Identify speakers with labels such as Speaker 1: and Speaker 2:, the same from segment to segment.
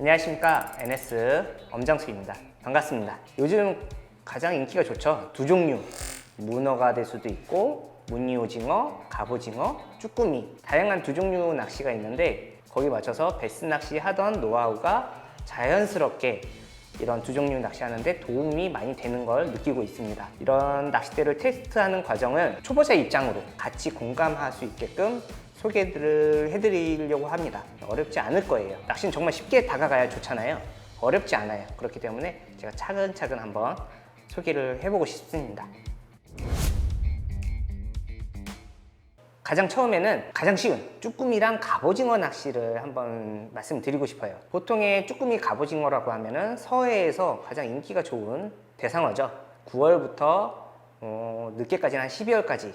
Speaker 1: 안녕하십니까, NS 엄장수입니다. 반갑습니다. 요즘 가장 인기가 좋죠. 두 종류, 문어가 될 수도 있고 무늬오징어, 갑오징어, 쭈꾸미, 다양한 두 종류 낚시가 있는데 거기 맞춰서 베스 낚시 하던 노하우가 자연스럽게 이런 두 종류 낚시하는데 도움이 많이 되는 걸 느끼고 있습니다. 이런 낚싯대를 테스트하는 과정을 초보자 입장으로 같이 공감할 수 있게끔 소개를 해드리려고 합니다. 어렵지 않을 거예요. 낚시는 정말 쉽게 다가가야 좋잖아요. 어렵지 않아요. 그렇기 때문에 제가 차근차근 한번 소개를 해보고 싶습니다. 가장 처음에는 가장 쉬운 쭈꾸미랑 갑오징어 낚시를 한번 말씀드리고 싶어요. 보통의 쭈꾸미 갑오징어라고 하면은 서해에서 가장 인기가 좋은 대상어죠. 9월부터 늦게까지는 한 12월까지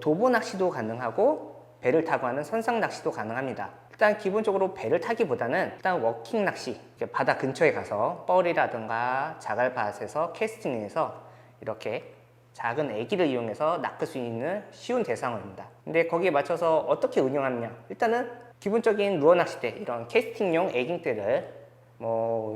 Speaker 1: 도보 낚시도 가능하고 배를 타고 하는 선상 낚시도 가능합니다. 일단 기본적으로 배를 타기보다는 일단 워킹 낚시, 바다 근처에 가서 뻘이라든가 자갈밭에서 캐스팅해서 이렇게 작은 애기를 이용해서 낚을 수 있는 쉬운 대상어입니다. 근데 거기에 맞춰서 어떻게 운영하느냐, 일단은 기본적인 루어 낚싯대, 이런 캐스팅용 애깅대를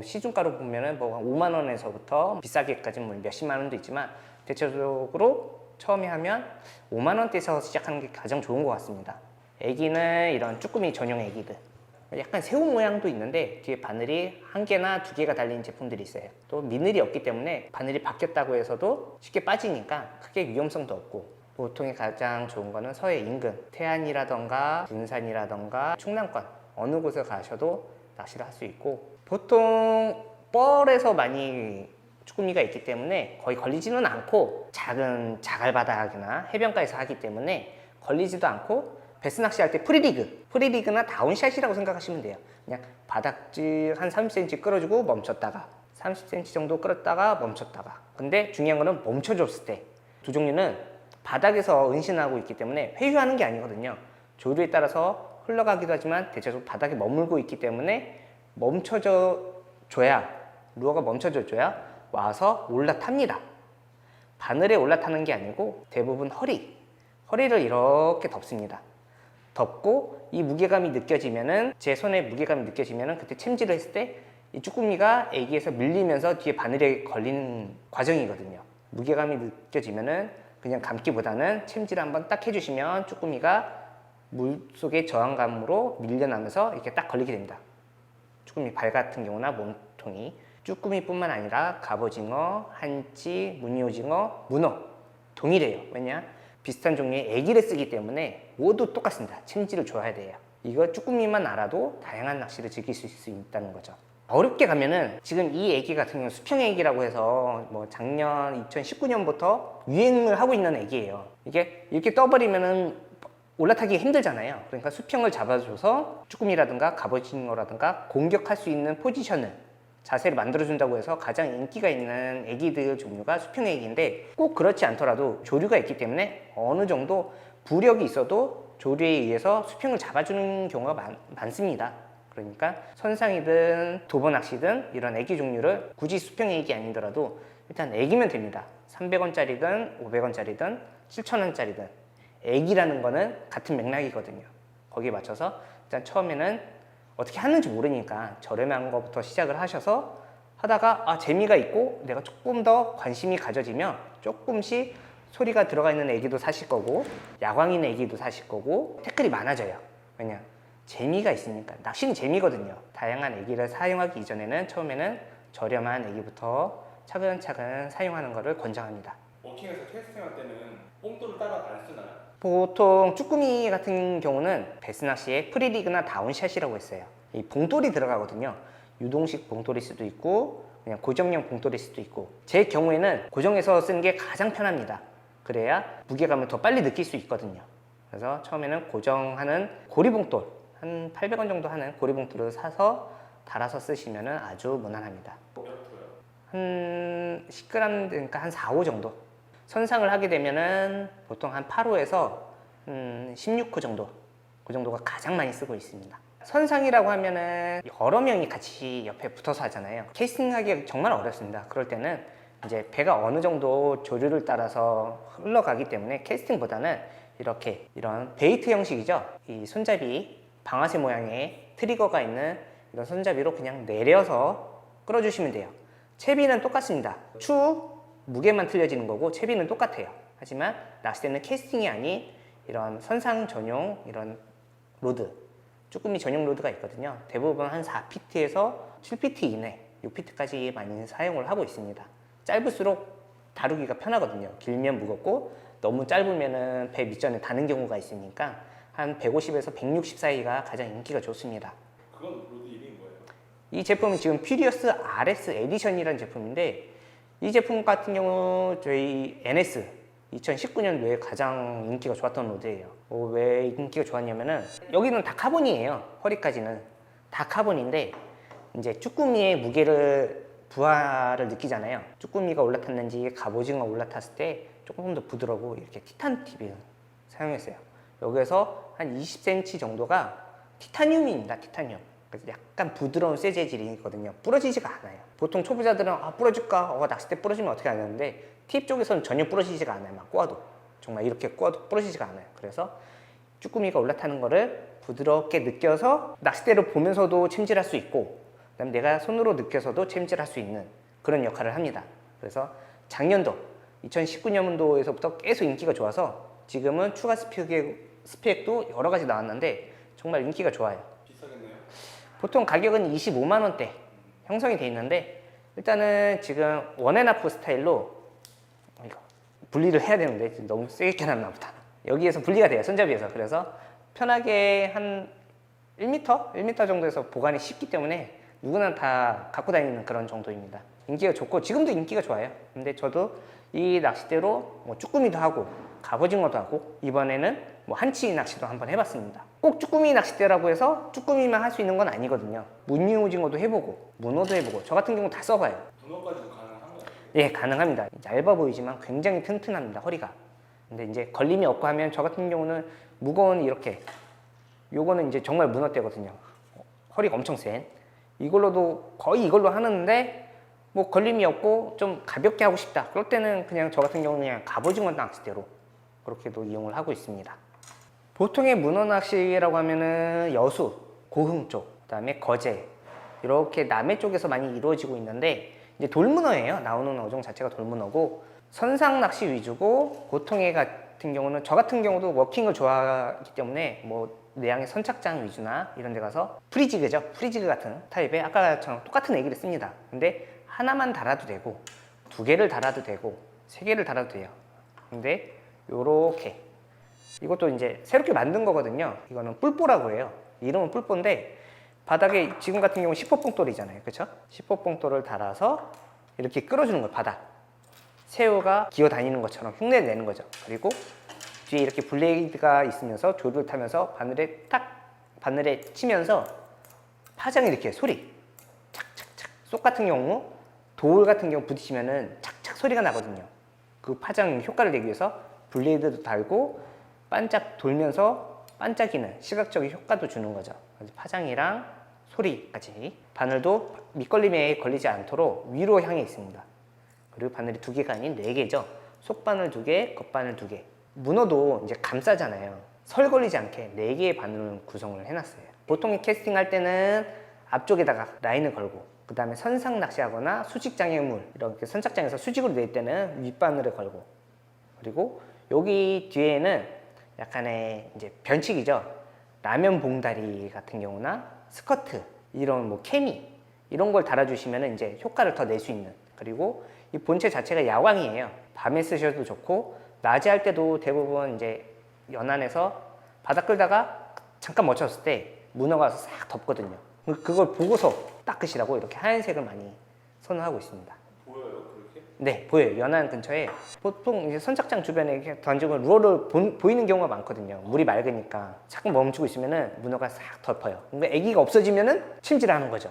Speaker 1: 시중가로 보면은 5만 원에서부터 비싸게까지 몇십만 원도 있지만 대체적으로 처음에 하면 5만 원대에서 시작하는 게 가장 좋은 것 같습니다. 애기는 이런 쭈꾸미 전용 애기들, 약간 새우 모양도 있는데 뒤에 바늘이 1개나 2개가 달린 제품들이 있어요. 또 미늘이 없기 때문에 바늘이 바뀌었다고 해서도 쉽게 빠지니까 크게 위험성도 없고, 보통에 가장 좋은 거는 서해 인근 태안이라던가 군산이라던가 충남권 어느 곳에 가셔도 낚시를 할 수 있고, 보통 뻘에서 많이 쭈꾸미가 있기 때문에 거의 걸리지는 않고, 작은 자갈바닥이나 해변가에서 하기 때문에 걸리지도 않고, 베스 낚시할 때 프리리그나 다운샷이라고 생각하시면 돼요. 그냥 바닥질 한 30cm 끌어주고 멈췄다가 30cm 정도 끌었다가 멈췄다가. 근데 중요한 거는 멈춰줬을 때, 두 종류는 바닥에서 은신하고 있기 때문에 회유하는 게 아니거든요. 조류에 따라서 흘러가기도 하지만 대체적으로 바닥에 머물고 있기 때문에 루어가 멈춰져 줘야 와서 올라탑니다. 바늘에 올라타는 게 아니고 대부분 허리를 이렇게 덮습니다. 덮고 이 무게감이 느껴지면은, 제 손에 무게감이 느껴지면은 그때 챔질을 했을 때 이 쭈꾸미가 애기에서 밀리면서 뒤에 바늘에 걸리는 과정이거든요. 무게감이 느껴지면은 그냥 감기보다는 챔질을 한번 딱 해주시면 쭈꾸미가 물속의 저항감으로 밀려나면서 이렇게 딱 걸리게 됩니다. 쭈꾸미 발 같은 경우나 몸통이. 쭈꾸미뿐만 아니라 갑오징어, 한치, 무늬오징어, 문어 동일해요. 왜냐? 비슷한 종류의 애기를 쓰기 때문에 모두 똑같습니다. 챔질을 줘야 돼요. 이거 쭈꾸미만 알아도 다양한 낚시를 즐길 수 있다는 거죠. 어렵게 가면은 지금 이 애기 같은 경우는 수평 애기라고 해서 작년 2019년부터 유행을 하고 있는 애기예요. 이게 이렇게 떠버리면은 올라타기 힘들잖아요. 그러니까 수평을 잡아줘서 쭈꾸미라든가 갑오징어라든가 공격할 수 있는 포지션을, 자세를 만들어준다고 해서 가장 인기가 있는 애기들 종류가 수평 애기인데, 꼭 그렇지 않더라도 조류가 있기 때문에 어느 정도 부력이 있어도 조류에 의해서 수평을 잡아주는 경우가 많습니다. 그러니까 선상이든 도보 낚시든 이런 애기 종류를 굳이 수평 애기 아니더라도 일단 애기면 됩니다. 300원짜리든 500원짜리든 7,000원짜리든 애기라는 거는 같은 맥락이거든요. 거기에 맞춰서 일단 처음에는 어떻게 하는지 모르니까 저렴한 것부터 시작을 하셔서 하다가 재미가 있고 내가 조금 더 관심이 가져지면 조금씩 소리가 들어가 있는 애기도 사실 거고, 야광 있는 애기도 사실 거고, 태클이 많아져요. 왜냐? 재미가 있으니까. 낚시는 재미거든요. 다양한 애기를 사용하기 이전에는 처음에는 저렴한 애기부터 차근차근 사용하는 것을 권장합니다.
Speaker 2: 워킹에서 캐스팅할 때는 뽕돌을 따로 안 쓰나요?
Speaker 1: 보통 쭈꾸미 같은 경우는 베스 낚시에 프리리그나 다운샷이라고 했어요. 이 봉돌이 들어가거든요. 유동식 봉돌일 수도 있고 그냥 고정형 봉돌일 수도 있고, 제 경우에는 고정해서 쓰는 게 가장 편합니다. 그래야 무게감을 더 빨리 느낄 수 있거든요. 그래서 처음에는 고정하는 고리봉돌, 한 800원 정도 하는 고리봉돌을 사서 달아서 쓰시면 아주 무난합니다.
Speaker 2: 몇 프로요?
Speaker 1: 한 10g, 그러니까 한 4, 5 정도. 선상을 하게 되면은 보통 한 8호에서 16호 정도, 그 정도가 가장 많이 쓰고 있습니다. 선상이라고 하면은 여러 명이 같이 옆에 붙어서 하잖아요. 캐스팅하기가 정말 어렵습니다. 그럴 때는 이제 배가 어느 정도 조류를 따라서 흘러가기 때문에 캐스팅보다는 이런 베이트 형식이죠. 이 손잡이 방아쇠 모양의 트리거가 있는 이런 손잡이로 그냥 내려서 끌어주시면 돼요. 채비는 똑같습니다. 추 무게만 틀려지는 거고 채비는 똑같아요. 하지만 낚싯대는 캐스팅이 아닌 이런 선상 전용 이런 로드, 쭈꾸미 전용 로드가 있거든요. 대부분 한 4피트에서 7피트 이내, 6피트까지 많이 사용을 하고 있습니다. 짧을수록 다루기가 편하거든요. 길면 무겁고 너무 짧으면은 배 밑전에 닿는 경우가 있으니까 한 150에서 160 사이가 가장 인기가 좋습니다.
Speaker 2: 그건 로드 이름이 뭐예요?
Speaker 1: 이 제품은 지금 퓨리어스 RS 에디션이라는 제품인데 이 제품 같은 경우 저희 NS 2019년도에 가장 인기가 좋았던 로드예요. 왜 인기가 좋았냐면은 여기는 다 카본이에요. 허리까지는 다 카본인데 이제 쭈꾸미의 무게를 부하를 느끼잖아요. 쭈꾸미가 올라탔는지 갑오징어가 올라탔을 때 조금 더 부드럽고 이렇게 티탄 팁을 사용했어요. 여기에서 한 20cm 정도가 티타늄입니다. 티타늄. 그래서 약간 부드러운 쇠 재질이거든요. 부러지지가 않아요. 보통 초보자들은 부러질까? 낚싯대 부러지면 어떻게 하냐는데 팁 쪽에서는 전혀 부러지지가 않아요. 막 꼬아도 정말 이렇게 꼬아도 부러지지가 않아요. 그래서 쭈꾸미가 올라타는 거를 부드럽게 느껴서 낚싯대를 보면서도 챔질할 수 있고 그다음에 내가 손으로 느껴서도 챔질할 수 있는 그런 역할을 합니다. 그래서 작년도 2019년도에서부터 계속 인기가 좋아서 지금은 추가 스펙도 여러 가지 나왔는데 정말 인기가 좋아요.
Speaker 2: 비싸겠네요?
Speaker 1: 보통 가격은 25만 원대 형성이 돼 있는데 일단은 지금 원앤하프 스타일로 이거 분리를 해야 되는데 너무 세게 껴놨나 보다. 여기에서 분리가 돼요. 손잡이에서. 그래서 편하게 한 1m? 1m 정도에서 보관이 쉽기 때문에 누구나 다 갖고 다니는 그런 정도입니다. 인기가 좋고 지금도 인기가 좋아요. 근데 저도 이 낚싯대로 뭐 쭈꾸미도 하고 갑오징어도 하고 이번에는 뭐 한치 낚시도 한번 해봤습니다. 꼭 쭈꾸미 낚싯대라고 해서 쭈꾸미만 할 수 있는 건 아니거든요. 무늬오징어도 해보고 문어도 해보고 저 같은 경우 다 써봐요.
Speaker 2: 문어까지도 가능한 거예요?
Speaker 1: 예, 가능합니다. 얇아 보이지만 굉장히 튼튼합니다. 허리가. 근데 이제 걸림이 없고 하면 저 같은 경우는 무거운 이렇게 요거는 이제 정말 문어대거든요. 허리가 엄청 센 이걸로도 거의 이걸로 하는데 뭐 걸림이 없고 좀 가볍게 하고 싶다 그럴 때는 그냥 저 같은 경우는 그냥 갑오징어 낚싯대로 그렇게도 이용을 하고 있습니다. 보통의 문어 낚시라고 하면은 여수, 고흥 쪽, 그다음에 거제 이렇게 남해 쪽에서 많이 이루어지고 있는데 이제 돌문어예요. 나오는 어종 자체가 돌문어고 선상 낚시 위주고 보통의 같은 경우는 저 같은 경우도 워킹을 좋아하기 때문에 뭐 내양의 선착장 위주나 이런 데 가서 프리지그죠. 프리지그 같은 타입의 아까처럼 똑같은 애기를 씁니다. 근데 하나만 달아도 되고 두 개를 달아도 되고 세 개를 달아도 돼요. 근데 요렇게 이것도 이제 새롭게 만든 거거든요. 이거는 뿔뽀라고 해요. 이름은 뿔뽀인데 바닥에 지금 같은 경우는 10호 뽕돌이잖아요. 그렇죠? 10호 뽕돌을 달아서 이렇게 끌어주는 거예요. 바닥. 새우가 기어 다니는 것처럼 흉내를 내는 거죠. 그리고 뒤에 이렇게 블레이드가 있으면서 조류를 타면서 바늘에 치면서 파장이 이렇게 소리 착착착. 쏙 같은 경우 돌 같은 경우 부딪히면은 착착 소리가 나거든요. 그 파장 효과를 내기 위해서 블레이드도 달고 반짝 돌면서 반짝이는 시각적인 효과도 주는 거죠. 파장이랑 소리까지. 바늘도 밑걸림에 걸리지 않도록 위로 향해 있습니다. 그리고 바늘이 두 개가 아닌 네 개죠. 속바늘 두 개, 겉바늘 두 개. 문어도 이제 감싸잖아요. 설 걸리지 않게 네 개의 바늘을 구성을 해놨어요. 보통 캐스팅 할 때는 앞쪽에다가 라인을 걸고 그 다음에 선상 낚시하거나 수직장애 물 이렇게 선착장에서 수직으로 낼 때는 윗바늘을 걸고 그리고 여기 뒤에는 약간의 이제 변칙이죠. 라면 봉다리 같은 경우나 스커트 이런 뭐 케미 이런 걸 달아주시면 이제 효과를 더 낼 수 있는 그리고 이 본체 자체가 야광이에요. 밤에 쓰셔도 좋고 낮에 할 때도 대부분 이제 연안에서 바닥 끌다가 잠깐 멈췄을 때 문어가 와서 싹 덮거든요. 그걸 보고서 닦으시라고 이렇게 하얀색을 많이 선호하고 있습니다.
Speaker 2: 보여요 그렇게?
Speaker 1: 네, 보여요. 연안 근처에 보통 이제 선착장 주변에 이렇게 던지고 루어를 보이는 경우가 많거든요. 물이 맑으니까 잠깐 멈추고 있으면은 문어가 싹 덮어요. 그러니까 애기가 없어지면은 침질하는 거죠.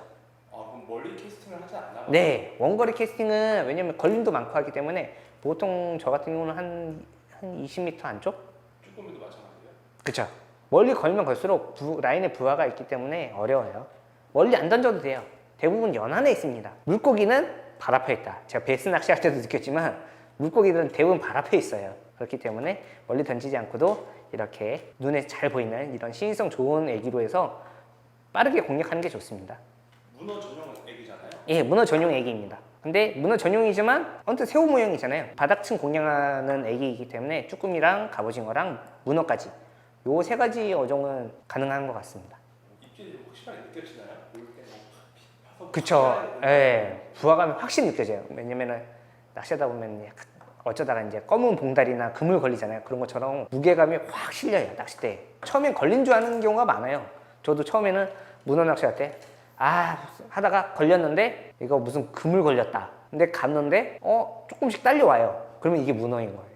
Speaker 2: 아 그럼 멀리 캐스팅을 하지 않나?
Speaker 1: 네, 원거리 캐스팅은 왜냐면 걸림도 많고 하기 때문에 보통 저 같은 경우는 한 20m 안쪽?
Speaker 2: 쭈꾸미도 마찬가지예요?
Speaker 1: 그쵸. 멀리 걸면 걸수록 라인에 부하가 있기 때문에 어려워요. 멀리 안 던져도 돼요. 대부분 연안에 있습니다. 물고기는 발 앞에 있다. 제가 베스 낚시할 때도 느꼈지만 물고기들은 대부분 발 앞에 있어요. 그렇기 때문에 멀리 던지지 않고도 이렇게 눈에 잘 보이는 이런 시인성 좋은 애기로 해서 빠르게 공략하는 게 좋습니다.
Speaker 2: 문어 전용 액이잖아요.
Speaker 1: 예, 문어 전용 애기입니다. 근데 문어 전용이지만 언뜻 새우 모양이잖아요. 바닥층 공략하는 애기이기 때문에 쭈꾸미랑 갑오징어랑 문어까지 요 세 가지 어종은 가능한 것 같습니다.
Speaker 2: 입질이 확실하게 느껴지나요? 볼때
Speaker 1: 그쵸. 예, 부하감이 확실히 느껴져요. 왜냐면은 낚시하다 보면 약간 어쩌다가 이제 검은 봉다리나 그물 걸리잖아요. 그런 것처럼 무게감이 확 실려요, 낚싯대에. 처음엔 걸린 줄 아는 경우가 많아요. 저도 처음에는 문어 낚시할 때 하다가 걸렸는데 이거 무슨 그물 걸렸다. 근데 갔는데 조금씩 딸려와요. 그러면 이게 문어인 거예요.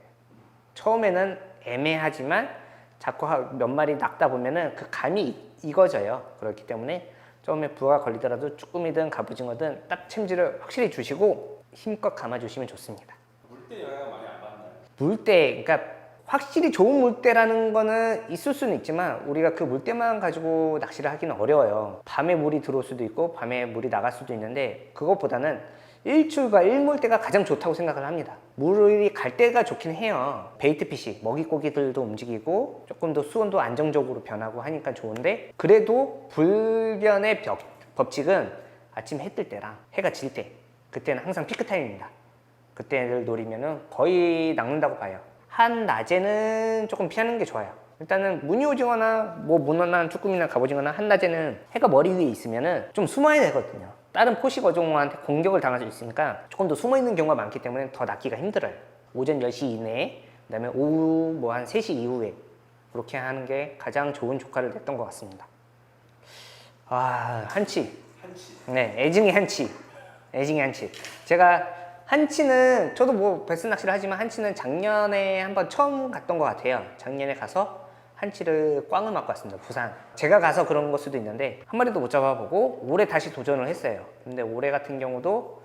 Speaker 1: 처음에는 애매하지만 자꾸 몇 마리 낚다 보면은 그 감이 익어져요. 그렇기 때문에 처음에 부하가 걸리더라도 쭈꾸미든 갑오징어든 딱 챔질을 확실히 주시고 힘껏 감아주시면 좋습니다.
Speaker 2: 물때 영향 많이 안 받나요?
Speaker 1: 물때, 그러니까 확실히 좋은 물때라는 거는 있을 수는 있지만 우리가 그 물때만 가지고 낚시를 하기는 어려워요. 밤에 물이 들어올 수도 있고 밤에 물이 나갈 수도 있는데 그것보다는 일출과 일몰때가 가장 좋다고 생각을 합니다. 물이 갈 때가 좋긴 해요. 베이트피시, 먹이고기들도 움직이고 조금 더 수온도 안정적으로 변하고 하니까 좋은데 그래도 불변의 법칙은 아침 해 뜰 때랑 해가 질 때, 그때는 항상 피크 타임입니다. 그때를 노리면은 거의 낚는다고 봐요. 한낮에는 조금 피하는 게 좋아요. 일단은 무늬오징어나 뭐 문어나 쭈꾸미나 갑오징어나 한낮에는 해가 머리 위에 있으면은 좀 숨어야 되거든요. 다른 포식 어종한테 공격을 당할 수 있으니까 조금 더 숨어 있는 경우가 많기 때문에 더 낚기가 힘들어요. 오전 10시 이내에, 그다음에 오후 뭐 한 3시 이후에 그렇게 하는 게 가장 좋은 조과를 냈던 것 같습니다. 한치. 네, 애증이 한치. 애증이 한치. 제가 한치는 저도 뭐 베스 낚시를 하지만 한치는 작년에 한번 처음 갔던 것 같아요. 작년에 가서 한치를 꽝을 맞고 왔습니다. 부산. 제가 가서 그런 걸 수도 있는데 한 마리도 못 잡아보고 올해 다시 도전을 했어요. 근데 올해 같은 경우도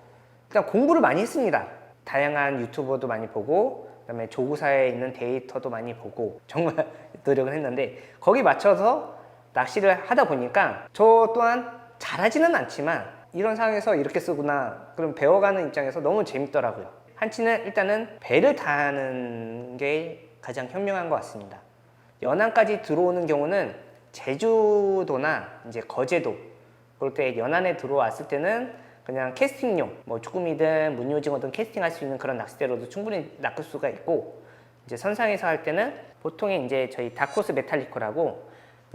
Speaker 1: 일단 공부를 많이 했습니다. 다양한 유튜버도 많이 보고 그다음에 조구사에 있는 데이터도 많이 보고 정말 노력을 했는데 거기 맞춰서 낚시를 하다 보니까 저 또한 잘하지는 않지만 이런 상황에서 이렇게 쓰구나 그럼 배워가는 입장에서 너무 재밌더라고요. 한치는 일단은 배를 타는 게 가장 현명한 것 같습니다. 연안까지 들어오는 경우는 제주도나 이제 거제도 그럴 때 연안에 들어왔을 때는 그냥 캐스팅용 뭐 쭈꾸미든 무늬오징어든 캐스팅할 수 있는 그런 낚싯대로도 충분히 낚을 수가 있고 이제 선상에서 할 때는 보통에 이제 저희 다코스 메탈리코라고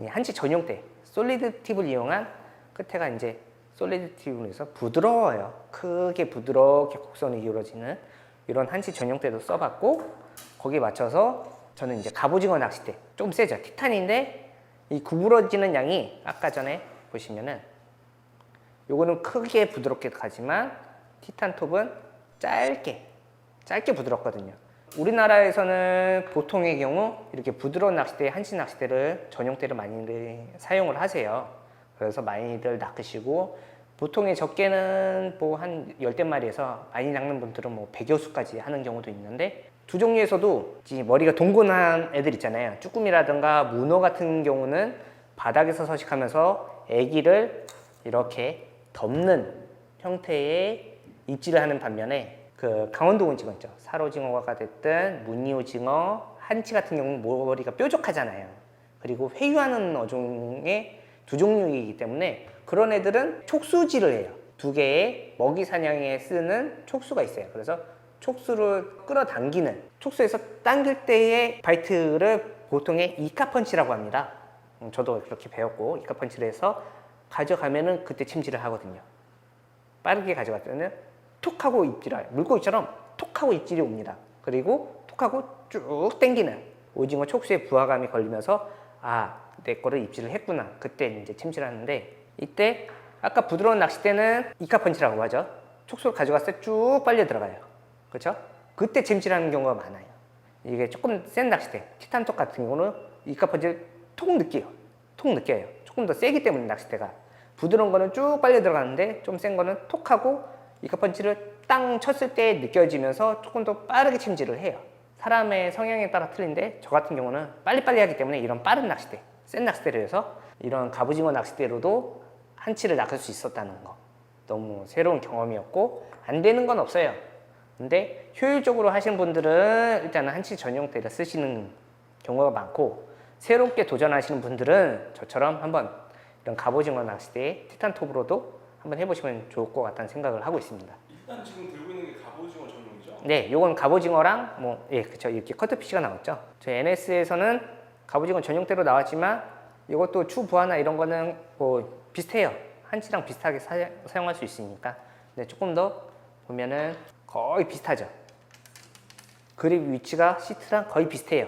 Speaker 1: 한치 전용대 솔리드 팁을 이용한 끝에가 이제 솔리드 팁으로 해서 부드러워요. 크게 부드럽게 곡선이 이루어지는 이런 한치 전용대도 써봤고 거기에 맞춰서 저는 이제 갑오징어 낚싯대 조금 세죠. 티탄인데 이 구부러지는 양이 아까 전에 보시면은 요거는 크게 부드럽게 가지만 티탄 톱은 짧게 부드럽거든요. 우리나라에서는 보통의 경우 이렇게 부드러운 낚싯대, 한치 낚싯대를 전용대를 많이들 사용을 하세요. 그래서 많이들 낚으시고 보통의 적게는 뭐 한 10대마리에서 많이 낚는 분들은 뭐 100여 수까지 하는 경우도 있는데 두 종류에서도 머리가 동그란 애들 있잖아요. 쭈꾸미라든가 문어 같은 경우는 바닥에서 서식하면서 애기를 이렇게 덮는 형태의 입질을 하는 반면에 그 강원도 오징어 있죠. 살오징어가 됐든 무늬오징어, 한치 같은 경우는 머리가 뾰족하잖아요. 그리고 회유하는 어종의 두 종류이기 때문에 그런 애들은 촉수질을 해요. 두 개의 먹이 사냥에 쓰는 촉수가 있어요. 그래서 촉수를 끌어당기는 촉수에서 당길 때의 바이트를 보통의 이카펀치라고 합니다. 저도 그렇게 배웠고 이카펀치를 해서 가져가면은 그때 침질을 하거든요. 빠르게 가져갈 때는 톡 하고 입질을 물고기처럼 톡 하고 입질이 옵니다. 그리고 톡 하고 쭉 당기는 오징어 촉수에 부하감이 걸리면서 내 거를 입질을 했구나. 그때 이제 침질을 하는데 이때 아까 부드러운 낚싯대는 이카펀치라고 하죠. 촉수를 가져갔을 때 쭉 빨려 들어가요. 그렇죠? 그때 침질하는 경우가 많아요. 이게 조금 센 낚싯대, 티탄톡 같은 경우는 이카펀치를 톡 느껴요. 조금 더 세기 때문에 낚싯대가 부드러운 거는 쭉 빨려 들어가는데 좀 센 거는 톡 하고 이카펀치를 땅 쳤을 때 느껴지면서 조금 더 빠르게 침질을 해요. 사람의 성향에 따라 틀린데 저 같은 경우는 빨리빨리 하기 때문에 이런 빠른 낚싯대, 센 낚싯대를 해서 이런 갑오징어 낚싯대로도 한치를 낚을 수 있었다는 거 너무 새로운 경험이었고 안 되는 건 없어요. 근데 효율적으로 하시는 분들은 일단은 한치 전용대를 쓰시는 경우가 많고 새롭게 도전하시는 분들은 저처럼 한번 이런 갑오징어 낚싯대에 티탄 톱으로도 한번 해보시면 좋을 것 같다는 생각을 하고 있습니다.
Speaker 2: 일단 지금 들고 있는 게 갑오징어 전용이죠?
Speaker 1: 네, 요건 갑오징어랑 그쵸, 이렇게 커트피쉬가 나왔죠. 저희 NS에서는 갑오징어 전용대로 나왔지만 이것도 추 부하나 이런 거는 뭐 비슷해요. 한치랑 비슷하게 사용할 수 있으니까. 근데 조금 더 보면은 거의 비슷하죠. 그립 위치가 시트랑 거의 비슷해요.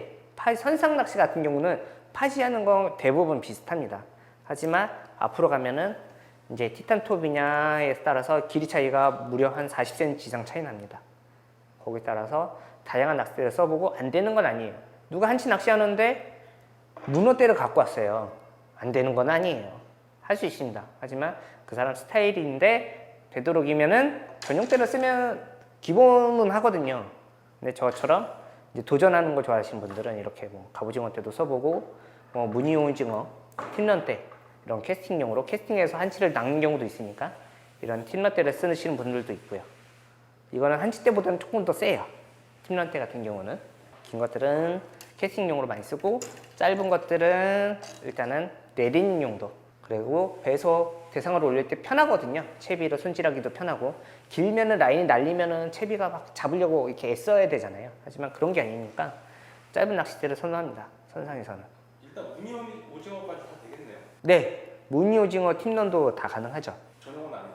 Speaker 1: 선상 낚시 같은 경우는 파지하는 건 대부분 비슷합니다. 하지만 앞으로 가면은 이제 티탄 톱이냐에 따라서 길이 차이가 무려 한 40cm 이상 차이 납니다. 거기에 따라서 다양한 낚싯대를 써보고 안 되는 건 아니에요. 누가 한치 낚시하는데 문어대를 갖고 왔어요. 안 되는 건 아니에요. 할 수 있습니다. 하지만 그 사람 스타일인데 되도록이면은 전용대를 쓰면 기본은 하거든요. 근데 저처럼 이제 도전하는 걸 좋아하시는 분들은 이렇게 뭐 갑오징어 때도 써보고 무늬 오징어, 틴런대 이런 캐스팅용으로 캐스팅해서 한치를 낚는 경우도 있으니까 이런 틴런대를 쓰시는 분들도 있고요. 이거는 한치대보다는 조금 더 세요. 틴런대 같은 경우는 긴 것들은 캐스팅용으로 많이 쓰고 짧은 것들은 일단은 내리는 용도 그리고 배에서 대상을 올릴 때 편하거든요. 채비를 손질하기도 편하고 길면은 라인이 날리면은 채비가 막 잡으려고 이렇게 애써야 되잖아요. 하지만 그런 게 아니니까 짧은 낚싯대를 선호합니다. 선상에서는.
Speaker 2: 일단 무늬 오징어까지 다 되겠네요.
Speaker 1: 네, 무늬 오징어 팀런도 다 가능하죠.
Speaker 2: 전용은 아닌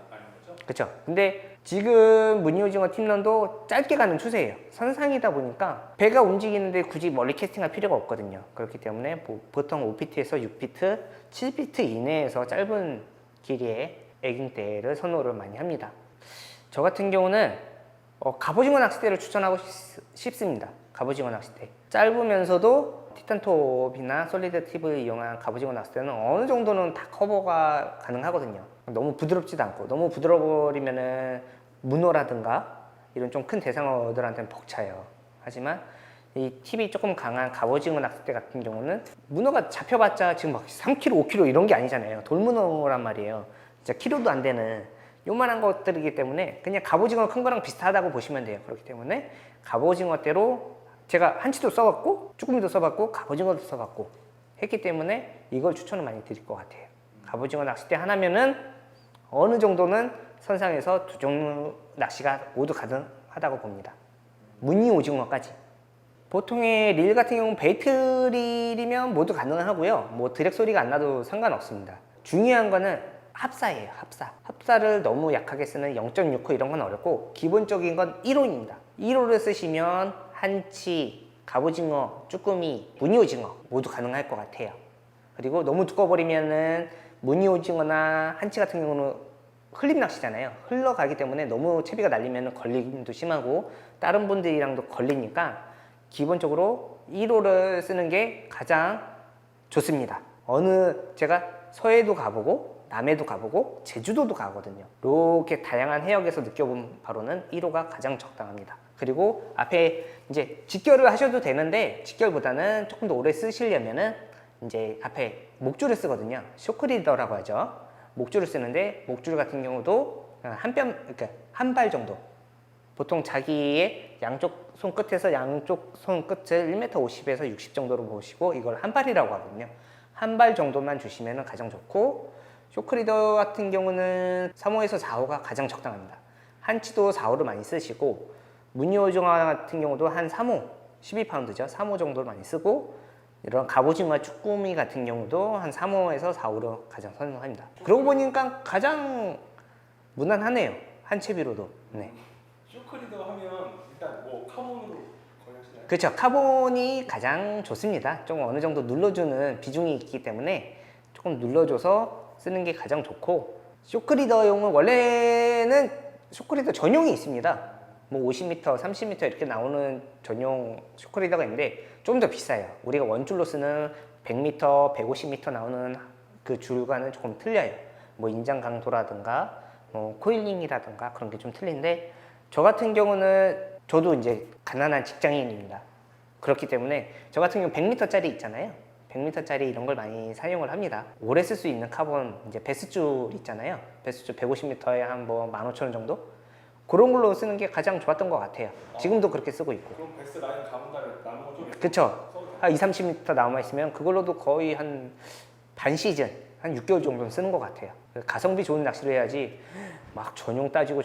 Speaker 2: 거죠?
Speaker 1: 그렇죠. 근데 지금 무늬 오징어 팀런도 짧게 가는 추세예요. 선상이다 보니까 배가 움직이는데 굳이 멀리 캐스팅할 필요가 없거든요. 그렇기 때문에 보통 5피트에서 6피트, 7피트 이내에서 짧은 길이의 에깅대를 선호를 많이 합니다. 저 같은 경우는 갑오징어 낚싯대를 추천하고 싶습니다. 갑오징어 낚싯대. 짧으면서도 티탄톱이나 솔리드 팁을 이용한 갑오징어 낚싯대는 어느 정도는 다 커버가 가능하거든요. 너무 부드럽지도 않고 너무 부드러워버리면은 문어라든가 이런 좀 큰 대상어들한테는 벅차요. 하지만 이 팁이 조금 강한 갑오징어 낚싯대 같은 경우는 문어가 잡혀봤자 지금 막 3kg, 5kg 이런 게 아니잖아요. 돌문어란 말이에요. 진짜 키로도 안 되는 요만한 것들이기 때문에 그냥 갑오징어 큰 거랑 비슷하다고 보시면 돼요. 그렇기 때문에 갑오징어대로 제가 한치도 써봤고 쭈꾸미도 써봤고 갑오징어도 써봤고 했기 때문에 이걸 추천을 많이 드릴 것 같아요. 갑오징어 낚싯대 하나면은 어느 정도는 선상에서 두 종류 낚시가 모두 가능하다고 봅니다. 무늬 오징어까지. 보통의 릴 같은 경우는 베이트 릴이면 모두 가능하고요. 뭐 드랙 소리가 안 나도 상관없습니다. 중요한 거는 합사예요. 합사를 너무 약하게 쓰는 0.6호 이런 건 어렵고 기본적인 건 1호입니다. 1호를 쓰시면 한치, 갑오징어, 쭈꾸미, 무늬 오징어 모두 가능할 것 같아요. 그리고 너무 두꺼워버리면은 무늬 오징어나 한치 같은 경우는 흘림 낚시잖아요. 흘러가기 때문에 너무 채비가 날리면 걸림도 심하고 다른 분들이랑도 걸리니까 기본적으로 1호를 쓰는 게 가장 좋습니다. 제가 서해도 가보고 남해도 가보고 제주도도 가거든요. 이렇게 다양한 해역에서 느껴본 바로는 1호가 가장 적당합니다. 그리고 앞에 이제 직결을 하셔도 되는데 직결보다는 조금 더 오래 쓰시려면은 이제 앞에 목줄을 쓰거든요. 쇼크리더라고 하죠. 목줄을 쓰는데 목줄 같은 경우도 그러니까 한 발 정도. 보통 자기의 양쪽 손끝에서 양쪽 손끝을 1m 50에서 60 정도로 보시고 이걸 한 발이라고 하거든요. 한 발 정도만 주시면 가장 좋고 쇼크리더 같은 경우는 3호에서 4호가 가장 적당합니다. 한치도 4호를 많이 쓰시고 무늬 오징어 같은 경우도 한 3호, 12파운드죠. 3호 정도를 많이 쓰고 이런 갑오징어 쭈꾸미 같은 경우도 한 3호에서 4호로 가장 선호합니다. 그러고 보니까 가장 무난하네요. 한 채비로도. 네.
Speaker 2: 쇼크리더 하면 일단 뭐 카본으로 거의 하시나요?
Speaker 1: 그렇죠. 카본이 가장 좋습니다. 좀 어느 정도 눌러주는 비중이 있기 때문에 조금 눌러줘서 쓰는 게 가장 좋고 쇼크리더용은 원래는 쇼크리더 전용이 있습니다. 뭐 50m, 30m 이렇게 나오는 전용 쇼크리더가 있는데 좀 더 비싸요. 우리가 원줄로 쓰는 100m, 150m 나오는 그 줄과는 조금 틀려요. 뭐 인장 강도라든가 뭐 코일링이라든가 그런 게 좀 틀린데 저 같은 경우는 저도 이제 가난한 직장인입니다. 그렇기 때문에 저 같은 경우 100m짜리 있잖아요. 100m짜리 이런 걸 많이 사용을 합니다. 오래 쓸 수 있는 카본 이제 베스줄 있잖아요. 베스줄 150m에 한 뭐 15,000원 정도? 그런 걸로 쓰는 게 가장 좋았던 것 같아요. 지금도 그렇게 쓰고 있고.
Speaker 2: 그럼 베스 라인 감은 다음에 남은 거좀
Speaker 1: 그쵸. 한 20, 30m 남아있으면 그걸로도 거의 한 반 시즌, 한 6개월 정도는 쓰는 것 같아요. 가성비 좋은 낚시를 해야지 막 전용 따지고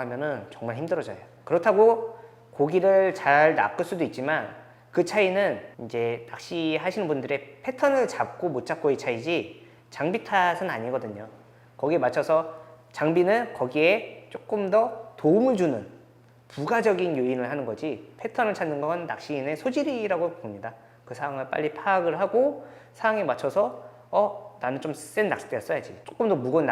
Speaker 1: 하면은 정말 힘들어져요. 그렇다고 고기를 잘 낚을 수도 있지만 그 차이는 이제 낚시 하시는 분들의 패턴을 잡고 못 잡고의 차이지 장비 탓은 아니거든요. 거기에 맞춰서 장비는 거기에 조금 더 도움을 주는 부가적인 요인을 하는 거지 패턴을 찾는 건 낚시인의 소질이라고 봅니다. 그 상황을 빨리 파악을 하고 상황에 맞춰서 나는 좀 센 낚싯대를 써야지, 조금 더 무거운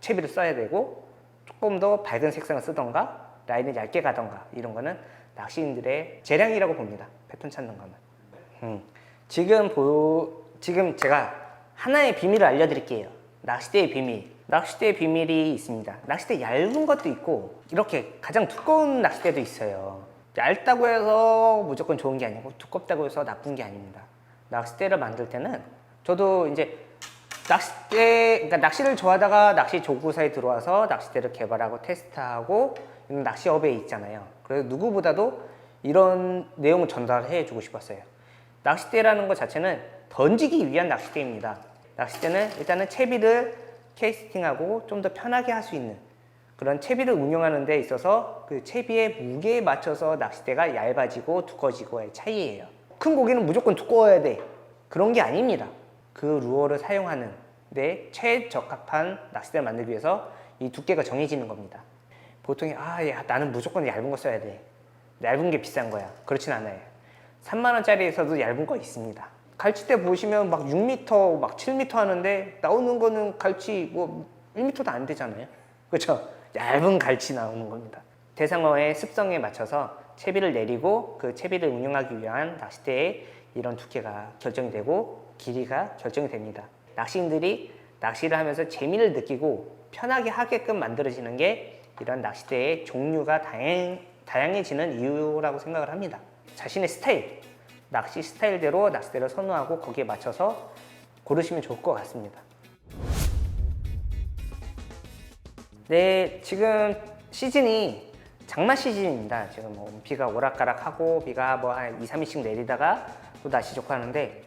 Speaker 1: 채비를 써야 되고 조금 더 밝은 색상을 쓰던가 라인을 얇게 가던가, 이런 거는 낚시인들의 재량이라고 봅니다. 패턴 찾는 거는. 지금 제가 하나의 비밀을 알려드릴게요. 낚싯대의 비밀. 낚싯대의 비밀이 있습니다. 낚싯대 얇은 것도 있고 이렇게 가장 두꺼운 낚싯대도 있어요. 얇다고 해서 무조건 좋은 게 아니고 두껍다고 해서 나쁜 게 아닙니다. 낚싯대를 만들 때는 저도 이제 그러니까 낚시를 좋아하다가 낚시 조구사에 들어와서 낚싯대를 개발하고 테스트하고 이런 낚시업에 있잖아요. 그래서 누구보다도 이런 내용을 전달해 주고 싶었어요. 낚싯대라는 것 자체는 던지기 위한 낚싯대입니다. 낚싯대는 일단은 채비를 캐스팅하고 좀 더 편하게 할 수 있는 그런 채비를 운영하는 데 있어서 그 채비의 무게에 맞춰서 낚싯대가 얇아지고 두꺼워지고의 차이예요. 큰 고기는 무조건 두꺼워야 돼, 그런 게 아닙니다. 그 루어를 사용하는 데 최적합한 낚싯대를 만들기 위해서 이 두께가 정해지는 겁니다. 보통 나는 무조건 얇은 거 써야 돼, 얇은 게 비싼 거야. 그렇진 않아요. 3만 원짜리에서도 얇은 거 있습니다. 갈치대 보시면 막 6m, 막 7m 하는데 나오는 거는 갈치 뭐 1m도 안 되잖아요. 그렇죠? 얇은 갈치 나오는 겁니다. 대상어의 습성에 맞춰서 채비를 내리고 그 채비를 운영하기 위한 낚싯대의 이런 두께가 결정이 되고 길이가 결정이 됩니다. 낚시인들이 낚시를 하면서 재미를 느끼고 편하게 하게끔 만들어지는 게 이런 낚싯대의 종류가 다양해지는 이유라고 생각을 합니다. 자신의 스타일, 낚시 스타일대로 낚싯대를 선호하고 거기에 맞춰서 고르시면 좋을 것 같습니다. 네, 지금 시즌이 장마 시즌입니다. 지금 뭐 비가 오락가락하고 비가 뭐 한 2, 3일씩 내리다가 또 날씨 좋고 하는데,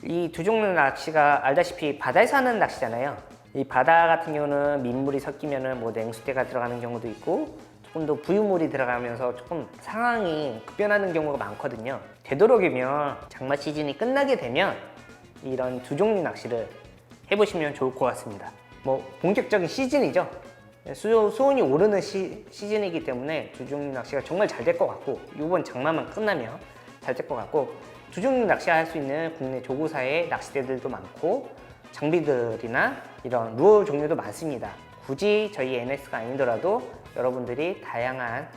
Speaker 1: 이 두 종류 낚시가 알다시피 바다에서 하는 낚시잖아요. 이 바다 같은 경우는 민물이 섞이면은 뭐 냉수대가 들어가는 경우도 있고 조금 더 부유물이 들어가면서 조금 상황이 급변하는 경우가 많거든요. 되도록이면 장마 시즌이 끝나게 되면 이런 두 종류 낚시를 해보시면 좋을 것 같습니다. 뭐 본격적인 시즌이죠. 수온이 오르는 시즌이기 때문에 두 종류 낚시가 정말 잘 될 것 같고, 이번 장마만 끝나면 잘 될 것 같고, 두 종류 낚시할 수 있는 국내 조구사의 낚싯대들도 많고 장비들이나 이런 루어 종류도 많습니다. 굳이 저희 NS가 아니더라도 여러분들이 다양한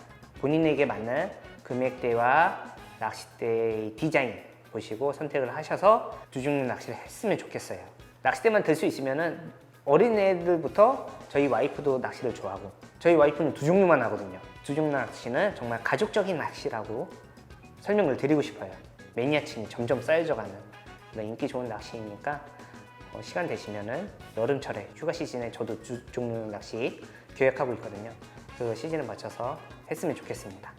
Speaker 1: 본인에게 맞는 금액대와 낚싯대의 디자인 보시고 선택을 하셔서 두 종류 낚시를 했으면 좋겠어요. 낚싯대만 들 수 있으면은 어린애들부터 저희 와이프도 낚시를 좋아하고, 저희 와이프는 두 종류만 하거든요. 두 종류 낚시는 정말 가족적인 낚시라고 설명을 드리고 싶어요. 매니아층이 점점 쌓여져가는 그런 인기 좋은 낚시이니까 시간 되시면은 여름철에 휴가 시즌에 저도 두 종류 낚시 계획하고 있거든요. 그 시즌에 맞춰서 했으면 좋겠습니다.